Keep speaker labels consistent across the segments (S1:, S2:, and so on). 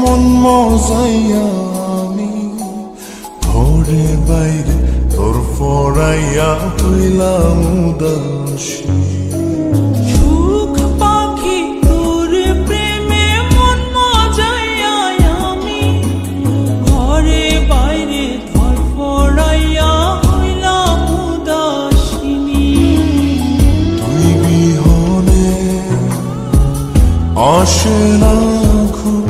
S1: মন মজাইয়া আমি ঘরে বাইরে তোর ফরাইয়া হইলাম উদাসী।
S2: সুখ পাখি তোর প্রেমে মন মজাইয়া আমি ঘরে বাইরে তোর ফরাইয়া হইলাম উদাসিনী।
S1: তুই বিহনে আসে না ঘুম,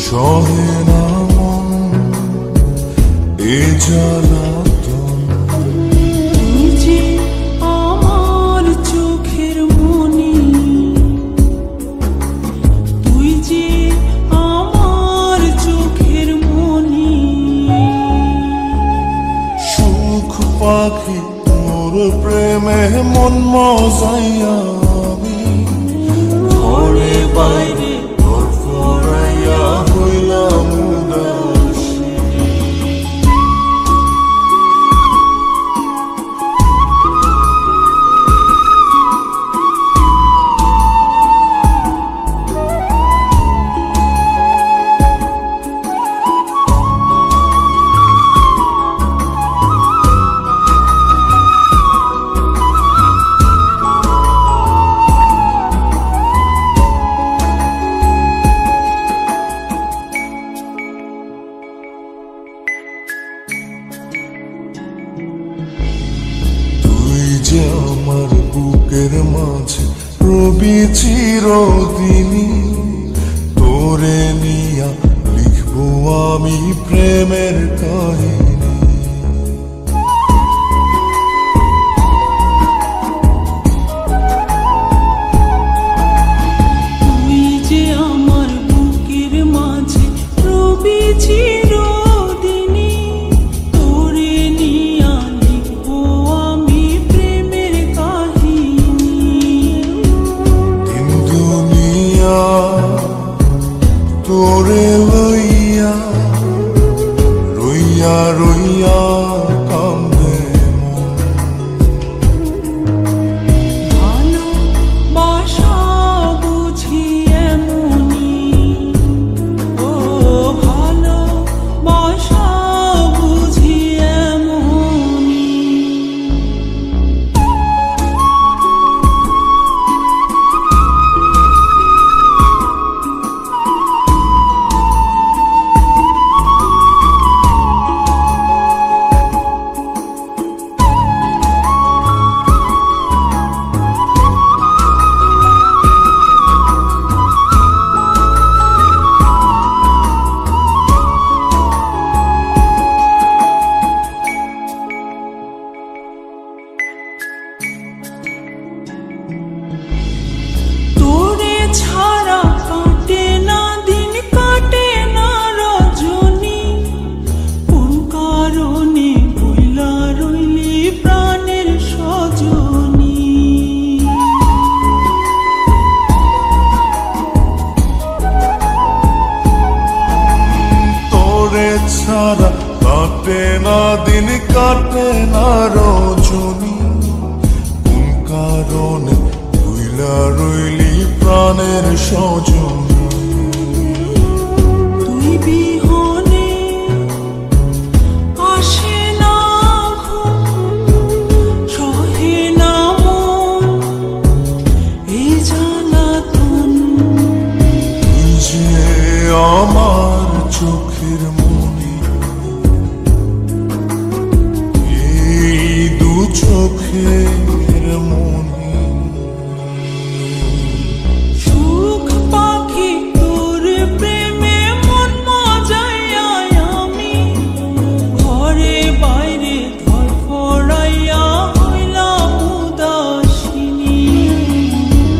S1: সহে না মন এ জ্বালাতন।
S2: তুই যে আমার চোখের মনি, তুই যে আমার চোখের মনি।
S1: সুখ পাখি তোর প্রেমে মন মজাইয়া আমি ঘরে বাইরে তোর ফরাইয়া হইলাম উদাসী। আমার বুকের মাঝে রবি চিরদিনই, তোরে নিয়া লিখবো আমি প্রেমের কাহিনী।
S2: তুই যে আমার বুকের মাঝে রবি চিরদিনই, তোরে নিয়া লিখবো আমি প্রেমের কাহিনী।
S1: দিন দুনিয়া তোরে লইয়া রইয়া রইয়া কান্দে মন।
S2: ভালোবাসা বুঝি এমনি, ও ভালোবাসা বুঝি এমনি। তোরে ছাড়া কাটে না দিন, কাটে না রজনী। কোন কারণে বইলা রইলি প্রাণের সজনী।
S1: তোরে ছাড়া কাটে না দিন, কাটে না রজনী। কোন কারণে ভুইলা রইলি প্রাণের সজনী।
S2: তুই বিহনে আসে না ঘুম, সহে না মন এই জ্বালাতন।
S1: তুই যে আমার চোখের মনি, এই দু চোখে